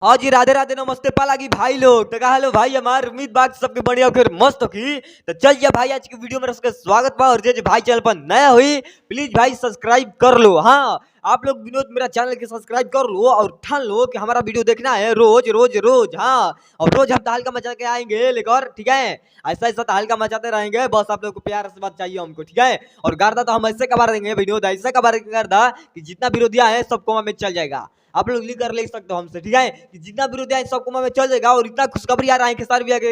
हाँ जी, राधे राधे नमस्ते पालागी भाई लोग। तो कहा हेलो भाई, हमार उम्मीद बात सबके बढ़िया फिर मस्त होगी। तो चलिए भाई, आज की वीडियो में सबका स्वागत बा। और जे भाई चैनल पर नया हुई प्लीज भाई सब्सक्राइब कर लो। हाँ, आप लोग विनोद मेरा चैनल के सब्सक्राइब कर लो और ठान लो कि हमारा वीडियो देखना है रोज रोज रोज। हाँ, और रोज हम ताल का मचा के आएंगे लेकर, ठीक है। ऐसा ऐसा ताल का मचाते रहेंगे, बस आप लोग को प्यार से बात चाहिए हमको, ठीक है। और गर्दा तो हम ऐसे कबार देंगे विनोद, ऐसे कबार गर्दा कि जितना विरोधिया है सबको में चल जाएगा। आप लोग लिख कर ले सकते हो हमसे, ठीक है, कि जितना विरोधी है सबको में चल जाएगा। और इतना खुशखबरी आ रहा है खेसारी भैया के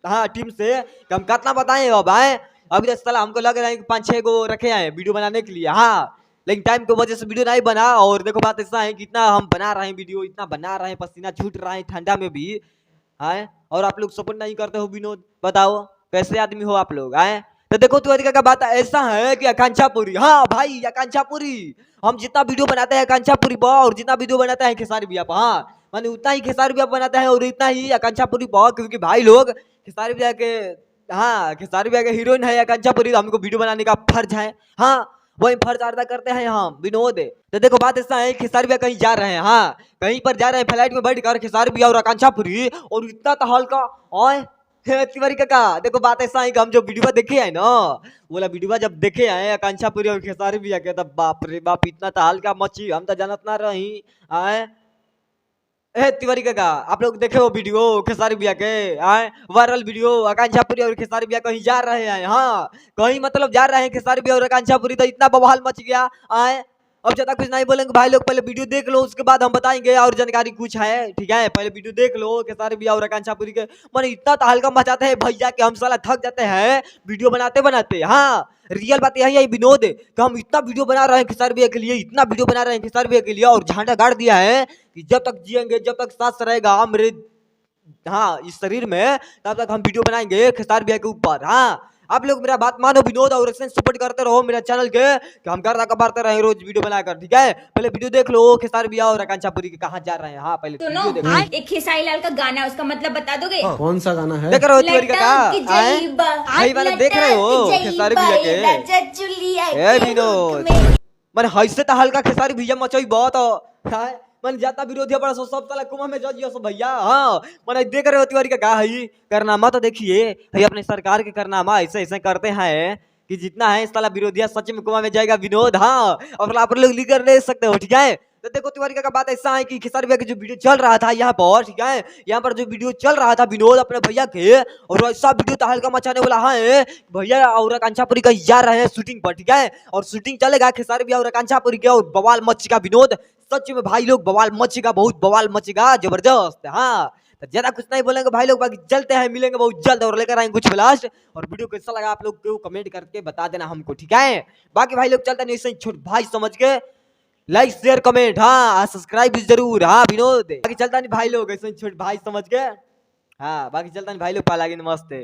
हाँ टीम से कि हम कितना बताएं अब आए। अभी तक साला हमको लग रहा है कि 5-6 को रखे हैं वीडियो बनाने के लिए। हाँ, लेकिन टाइम की वजह से वीडियो नहीं बना। और देखो बात ऐसा है कि इतना हम बना रहे हैं वीडियो, इतना बना रहे हैं, पसीना छूट रहा है ठंडा में भी आए, और आप लोग सपोर्ट नहीं करते हो विनोद। बताओ कैसे आदमी हो आप लोग आए। तो देखो तरीका का बात ऐसा है कि आकांक्षा पूरी, हाँ भाई आकांक्षा पूरी, हम जितना वीडियो बनाते हैं आकांक्षा पूरी पर, और जितना वीडियो बनाते हैं खेसारी भैया पर, हाँ माने उतना ही खेसारी भैया बनाता है और इतना ही आकांक्षा पूरी पर। क्योंकि भाई लोग खेसारी भैया के, हाँ खेसारी भैया के हीरोइन है आकांक्षा पूरी, तो हमको वीडियो बनाने का फर्ज है। हाँ, वही फर्ज अदा करते हैं हम विनोद। तो देखो बात ऐसा है, खेसारी भैया कहीं जा रहे हैं, हाँ कहीं पर जा रहे हैं फ्लाइट में बैठ कर खेसारी भैया और आकांक्षा पूरी, और इतना तो हल्का ओए तिवारी काका। देखो बात ऐसा है कि हम जो वीडियो देखे है ना, बोला वीडियो जब देखे हैं आकांक्षा पूरी और खेसारी भैया के, तब बाप रे बाप इतना तो हल्का मची, हम तो जानत ना रही आए। तिवारी काका, आप लोग देखे हो वीडियो खेसारी भैया के आए, वायरल वीडियो आकांक्षा पूरी और खेसारी भैया कहीं जा रहे हैं। हाँ, कहीं मतलब जा रहे हैं खेसारी भैया और आकांक्षा पूरी, तो इतना बवाल मच गया आए। अब ज्यादा कुछ नहीं बोलेंगे भाई लोग, पहले वीडियो देख लो उसके बाद हम बताएंगे और जानकारी कुछ है, ठीक है। पहले वीडियो देख लो खेसारी भैया और आकांक्षा पूरी के, मैंने इतना तहलका मचाते हैं भैया कि हम साला थक जाते हैं वीडियो बनाते बनाते। हाँ, रियल बात यही है विनोद कि हम इतना वीडियो बना रहे हैं खेसारी भैया के लिए, इतना वीडियो बना रहे हैं खेसारी भैया के लिए, और झंडा गाड़ दिया है कि जब तक जिएंगे, जब तक सांस रहेगा मेरे हाँ इस शरीर में, तब तक हम वीडियो बनाएंगे खेसारी भैया के ऊपर। हाँ, आप लोग मेरा बात मानो विनोद, और ऐसे सपोर्ट करते रहो मेरा चैनल के कि हम गर्दा कबारते रहे रोज वीडियो बनाकर, ठीक है। पहले वीडियो देख लो खेसारी भैया और आकांक्षा पूरी के कहाँ जा रहे हैं। हाँ, पहले वीडियो देखो। एक खेसारी लाल का गाना है, उसका मतलब बता दोगे? कौन सा गाना है? देख रहे हो तिवारी काका भाई वाला, देख रहे हो खेसारी भैया के ए विनोद, मन हइसे त हल्का खेसारी भैया मचई बहुत है। मन जाता विरोधी बड़ा सो सब साला कुमा में जजियो सो भैया। हाँ, मन देख रहे हो तिवारी का हई करनामा, तो देखिए हई अपने सरकार के करनामा ऐसे ऐसे करते हैं कि जितना है साला विरोधिया सच में कुमा में जाएगा विनोद। हाँ, और आप लोग लिख कर ले सकते हो, ठीक है। तो देखो तिवारी का बात ऐसा है कि खेसारी भैया का जो वीडियो चल रहा था यहाँ पर, ठीक है, यहाँ पर जो वीडियो चल रहा था विनोद अपने भैया के, और ऐसा वीडियो तहलका मचाने वाला है भैया और आकांक्षा पूरी कहीं जा रहे हैं शूटिंग पर, ठीक है। और शूटिंग चलेगा खेसारी भैया और आकांक्षा पूरी के, और बवाल मचेगा विनोद, सच में भाई लोग बवाल मचेगा, बहुत बवाल मचेगा जबरदस्त। हाँ, तो ज्यादा कुछ नहीं बोलेंगे भाई लोग, बाकी चलते हैं, मिलेंगे बहुत जल्द और लेकर आएंगे कुछ लास्ट। और वीडियो कैसा लगा आप लोग को कमेंट करके बता देना हमको, ठीक है। बाकी भाई लोग चलते नहीं छोट भाई समझ के लाइक शेयर कमेंट, हाँ सब्सक्राइब भी जरूर। हाँ विनोद, बाकी चलता नहीं भाई लोग ऐसे छोट भाई समझ के। हाँ, बाकी चलता नहीं भाई लोग, पालागी नमस्ते।